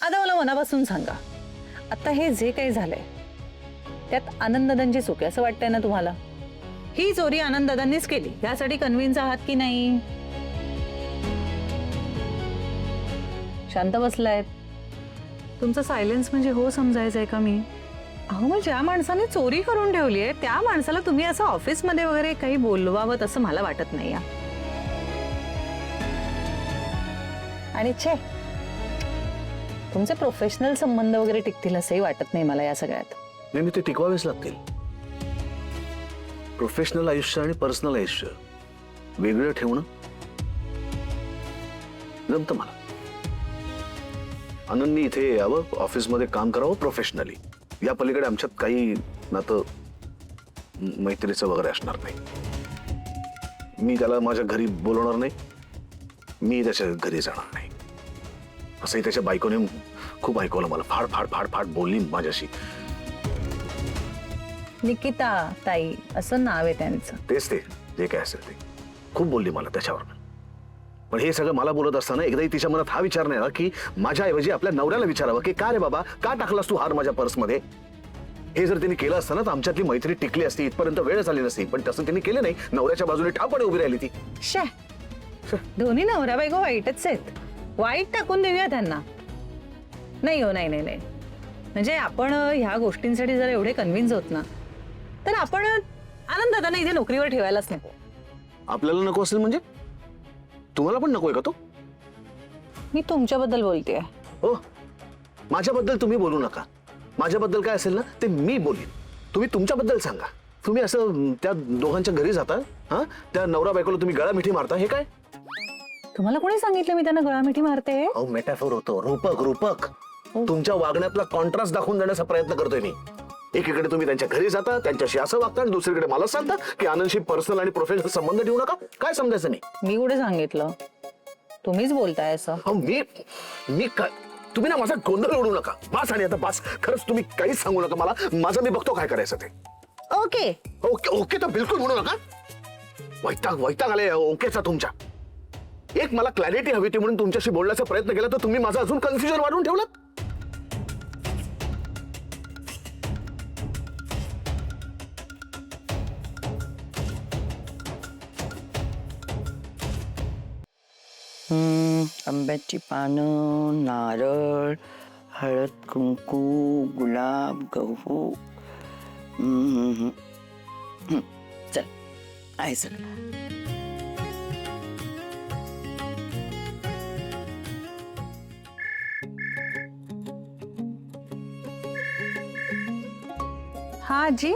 आता मला मनापासून सांगा, आता हे जे काही झालंय त्यात आनंददादांची चूक आहे असं वाटतंय ना तुम्हाला? ही चोरी आनंददादांनीच केली यासाठी कन्व्हिन्स आहात की नाही? शांत बसलायत. तुमचं सायलेन्स म्हणजे हो समजायचंय का मी? अहो मग ज्या माणसाने चोरी करून ठेवली आहे त्या माणसाला तुम्ही असं ऑफिसमध्ये वगैरे काही बोलवावं असं मला वाटत नाही. आणि छे, तुमचे प्रोफेशनल संबंध वगैरे टिकतील असंही वाटत नाही मला या सगळ्यात. नाही, ते टिकवावेच लागतील. प्रोफेशनल आयुष्य आणि पर्सनल आयुष्य वेगळं ठेवणं जमतं मला. आनंदनी इथे यावं, ऑफिसमध्ये काम करावं प्रोफेशनली. या पलीकडे आमच्यात काही नातं मैत्रीचं वगैरे असणार नाही. मी त्याला माझ्या घरी बोलवणार नाही, मी त्याच्या घरी जाणार नाही. असंही त्याच्या बायकोने खूप ऐकवलं मला. फाड फाड फाड फाड बोलली माझ्याशी. निकिता ताई असं नाव आहे त्यांचं. तेच ते, जे काय असेल ते. खूप बोलली मला त्याच्यावर. पण हे सगळं मला बोलत असताना एकदाही तिच्या मनात हा विचार नाही आला की माझ्याऐवजी आपल्या नवऱ्याला विचारावं की का रे बाबा, का टाकलास तू हार माझ्या पर्समध्ये? हे जर तिने केलं असतं ना तर आमच्यातली मैत्री टिकली असती, इथपर्यंत वेळ झाली नसती. पण तसं तिने केलं नाही. नवऱ्याच्या बाजूने ठामपणे उभी राहिली ती. शे, दोन्ही नवरा बायको वाईटच आहेत. वाईट टाकून देऊया त्यांना. नाही हो, नाही नाही नाही. म्हणजे आपण ह्या गोष्टींसाठी जर एवढे कन्व्हिन्स होत ना तर आपण आनंददादांना इथे नोकरीवर ठेवायलाच नको. आपल्याला नको असेल म्हणजे तुम्हाला पण नकोय का तो? मी तुमच्याबद्दल बोलतेय. हो, माझ्याबद्दल तुम्ही बोलू नका. माझ्याबद्दल काय असेल ना ते मी बोलीन. तुम्ही तुमच्याबद्दल सांगा. तुम्ही असं त्या दोघांच्या घरी जाता, हा, त्या नवरा बायकोला तुम्ही गळा मिठी मारता. हे काय? तुम्हाला कोणी सांगितलं मी त्यांना गळामिठी मारते? अहो मेटाफोर होतो, रूपक रूपक. तुमच्या वागण्यातला कॉन्ट्रास्ट दाखवून देण्याचा प्रयत्न करतोय मी. एकीकडे तुम्ही त्यांच्या घरी जाता, त्यांच्याशी असं वागता, आणि दुसरीकडे मला सांगता की आनंदशी पर्सनल आणि प्रोफेशनल संबंध ठेवू नका. काय समजायचं नाही? मी कुठे सांगितलं? तुम्हीच बोलताय असं. अहो मी काय, तुम्ही ना माझा गोंधळ उडू नका. बास, आणि आता बास. खरंच तुम्ही काहीच सांगू नका मला. माझं मी बघतो काय करायचं ते. ओके ओके ओके तर बिलकुल म्हणू नका. वैताग आले ओकेचा तुमच्या. एक मला क्लॅरिटी हवी होती म्हणून तुमच्याशी बोलण्याचा प्रयत्न केला तर तुम्ही माझं अजून कन्फ्युजन वाढवून ठेवलं. आंब्याची पानं, नारळ, हळद, कुंकू, गुलाब, गहू. चल, आहे सगळं. हा आजी.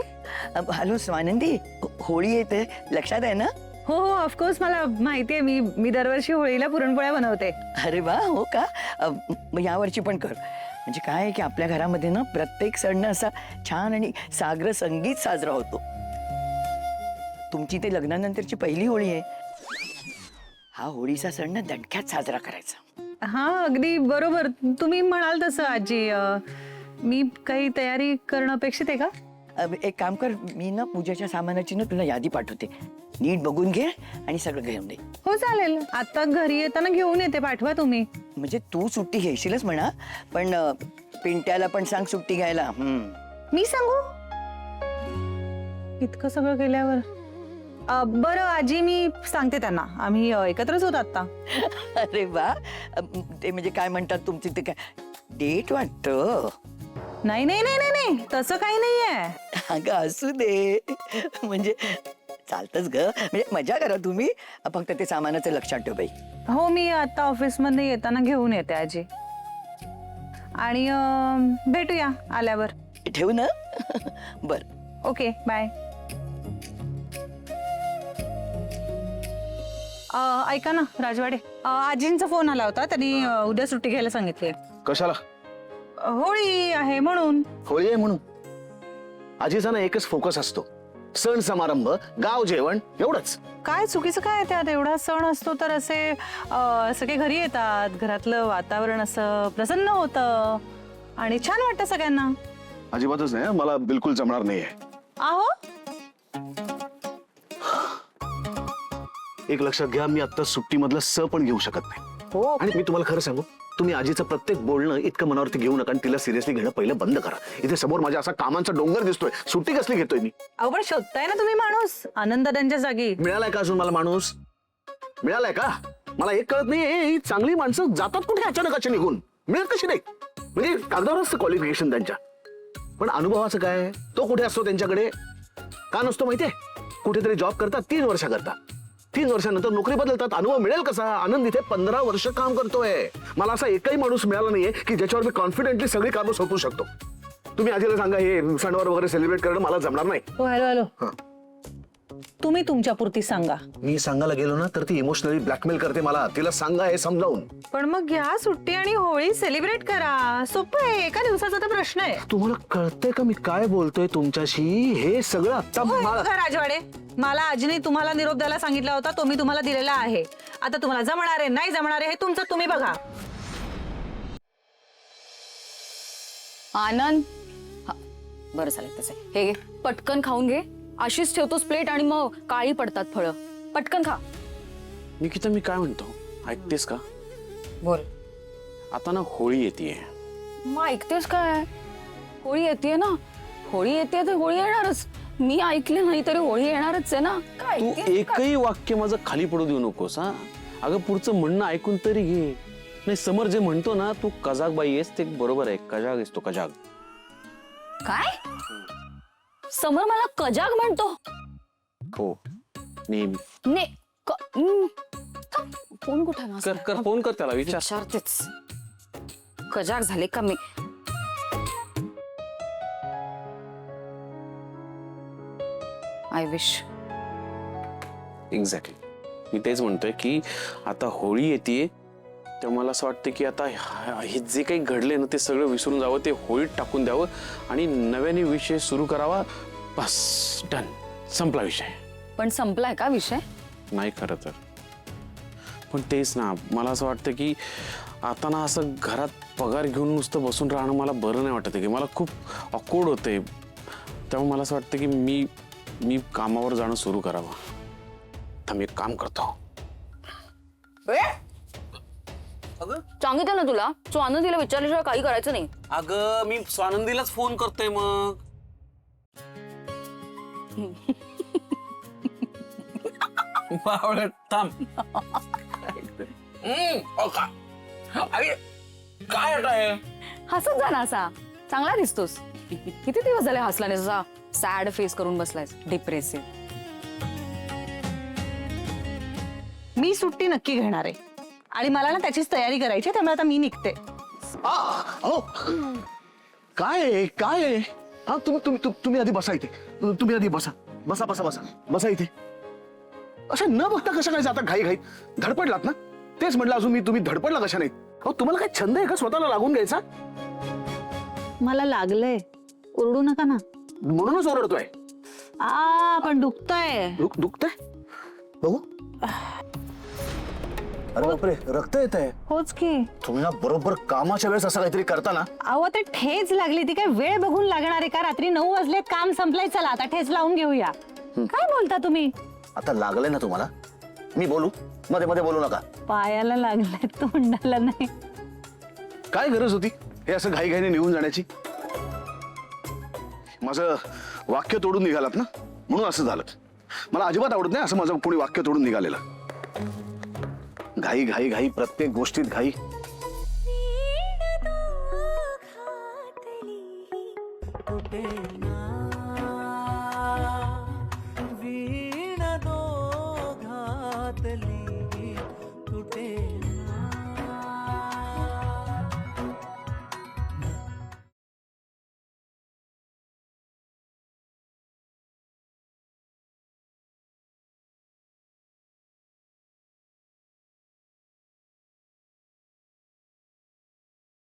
हॅलो स्वानंदी, होळी येते, लक्षात आहे ना? हो हो, ऑफकोर्स मला माहितीये. मी दरवर्षी होळीला पुरणपोळ्या बनवते. अरे वा, हो का? मग यावर्षी पण कर. म्हणजे काय आहे की आपल्या घरामध्ये ना प्रत्येक सण असा छान आणि साग्र संगीत साजरा होतो. तुमची ते लग्नानंतरची पहिली होळी आहे. हा होळीचा सण ना दणक्यात साजरा करायचा. हा अगदी बरोबर तुम्ही म्हणाल तसं आजी. मी काही तयारी करणं अपेक्षित आहे का? एक काम कर, मी ना पूजेच्या सामानाची ना तुला यादी पाठवते. नीट बघून घे आणि सगळं घेऊन दे. हो चालेल. आता घरी येताना घेऊन येते. पाठवा तुम्ही. म्हणजे तू सुट्टी घेशीलच म्हणा, पण पिंट्याला पण सांग सुट्टी घ्यायला. मी सांगू? इतकं सगळं केल्यावर बरं आजी, मी सांगते त्यांना. आम्ही एकत्रच होतो आता. अरे वा, ते म्हणजे काय म्हणतात तुमची ते काय डेट वाटतं? नाही नाही नाही नाही नाही, तसं काही नाहीये. अगं असू दे, म्हणजे चालतच ग. म्हणजे मजा करा तुम्ही, फक्त ते सामानाचं लक्षात ठेव बाई. हो, मी आता ऑफिसमध्ये येताना घेऊन येते आजी. आणि भेटूया आल्यावर. ठेवू ना? बर. Okay, bye. ऐका ना राजवाडे, आजींचा फोन आला होता. त्यांनी उद्या सुट्टी घ्यायला सांगितली. कशाला? होळी आहे म्हणून. होळी आहे म्हणून? आजीचा ना एकच फोकस असतो, सण समारंभ, गाव जेवण, एवढंच. काय चुकीचं काय त्यात? एवढा सण असतो तर असे सगळे घरी येतात, घरातलं वातावरण असं प्रसन्न होतं आणि छान वाटतं सगळ्यांना. अजिबातच नाही, मला बिलकुल जमणार नाहीये. आहो, एक लक्षात घ्या, मी आता सुट्टीमधलं स पण घेऊ शकत नाही. हो. आणि मी तुम्हाला खरं सांगू, तुम्ही आजीचं प्रत्येक बोलणं इतकं मनावरती घेऊ नका आणि तिला सिरियसली घेणं पहिलं बंद करा. इथे समोर माझ्या असा कामांचा डोंगर दिसतोय, सुट्टी कसली घेतोय मी? अहो पण शोधताय ना तुम्ही माणूस आनंद त्यांच्या जागी. मिळालाय का अजून मला माणूस? मिळालाय का? मला एक कळत नाही, ही चांगली माणसं जातात कुठे अचानक निघून? मिळत कशी नाही? म्हणजे कागदावरच क्वालिफिकेशन त्यांच्या, पण अनुभवाचं काय? तो कुठे असतो त्यांच्याकडे? का नसतो माहितीये? कुठेतरी जॉब करतात 3 वर्ष करतात, 3 वर्षानंतर नोकरी बदलतात. अनुभव मिळेल कसा? आनंद इथे 15 वर्ष काम करतोय. मला असा एकही माणूस मिळाला नाहीये की ज्याच्यावर मी कॉन्फिडेंटली सगळी कामं सोपवू शकतो. तुम्ही आजीला सांगा हे सणवार वगैरे सेलिब्रेट करणं मला जमणार नाही. हो हॅलो हॅलो, हा. तुम्ही तुमच्या पुरती सांगा. मी सांगायला गेलो ना तर ती इमोशनली ब्लॅकमेल करते मला. तिला सांगा हे समजावून. पण मग घ्या सुट्टी आणि होळी सेलिब्रेट करा. सोपं आहे, एका दिवसाचा तर प्रश्न आहे. तुम्हाला कळतंय का मी काय बोलतोय तुमच्याशी? हे सगळं आता होय, मला बघा राजवाडे, मला आजीने तुम्हाला निरोप द्यायला सांगितला होता, तो मी तुम्हाला दिलेला आहे. आता तुम्हाला जमणार आहे नाही जमणार आहे हे तुमचं तुम्ही बघा. आनंद, हा, बरं चालेल तसं. हे घे, पटकन खाऊन घे. अशीच ठेवतोस प्लेट आणि मग काळी पडतात फळं. पटकन खा. निकिता, मी काय म्हणतो, ऐकतेस का? बोल. आता ना होळी येतेय. मग ऐकतेस काय? होळी येते ना, होळी येते तर होळी येणारच. मी ऐकले नाही तरी होळी येणारच आहे ना. काय तू ऐकतेस का? एकही वाक्य माझं खाली पडू देऊ नकोस. हा, अगं पुढचं म्हणणं ऐकून तरी घे. नाही, समर जे म्हणतो ना, तू कजाक बाई आहेस ते बरोबर आहे. कजाग आहेस तो, कजाग. काय? समर मला कजाग म्हणतो? हो, नेहमी. ने फोन कुठे आहे माझा? कर फोन कर त्याला, विचार. विचारतेच. कजाग झाले का मी? I wish. एक्झॅक्टली, मी तेच म्हणतोय की आता होळी येते, तेव्हा मला असं वाटतं की आता हे जे काही घडले ना ते सगळं विसरून जावं, ते होळीत टाकून द्यावं आणि नव्याने विषय सुरू करावा. बस, डन, संपला विषय. पण संपलाय का विषय? नाही खरं तर, पण तेच ना, मला असं वाटतं की आता ना असं घरात पगार घेऊन नुसतं बसून राहणं मला बरं नाही वाटत की मला खूप ऑकवर्ड होतंय. त्यामुळे मला असं वाटतं की मी कामावर जाणं सुरू करावं. तर मी एक काम करतो. सांगितलं ना तुला, तू आनंदीला विचारल्याशिवाय काही करायचं नाही. अगं, मी स्वानंदीलाच फोन करतोय मग. थांब. काय आहे? हसत जा ना असा, चांगला दिसतोस. किती दिवस झाले हसला नाही, असा सॅड फेस करून बसलायस, डिप्रेसिव्ह. मी सुट्टी नक्की घेणार आहे आणि मला ना त्याचीच तयारी करायची आहे, त्यामुळे आता मी निघते. काय हा, तुम्ही आधी बसा इथे. तुम्ही आधी बसा बसा बसा बसा बसा इथे. असं न बघता कसं काय जाता घाई घाई? धडपडलात ना? तेच म्हटलं अजून तुम्ही धडपडला कशा नाही? अहो, तुम्हाला काय छंद आहे का स्वतःला लागून घ्यायचा? मला लागलंय, ओरडू नका ना. म्हणूनच ओरडतोय. पण दुखतंय. दुखतंय? बघू. अरे बापरे, रक्त येत आहे. होच की. तुम्ही ना बरोबर कामाच्या वेळेस असं काहीतरी करता ना. अहो ते ठेच लागली, ती काय वेळ बघून लागणार आहे का? रात्री 9 वाजले, काम संपलंय, चला आता ठेच लावून घेऊया. काय बोलता तुम्ही? आता लागलंय ना तुम्हाला, मी बोलू? मध्ये मध्ये बोलू नका. पायाला लागलंय, तोंडाला नाही. काय गरज होती हे असं घाईघाईने निघून जाण्याची? माझं वाक्य तोडून निघालात ना, म्हणून असं झालं. मला अजिबात आवडत नाही असं माझं कोणी वाक्य तोडून निघालेलं. घाई घाई घाई, प्रत्येक गोष्टीत घाई. कुठे ना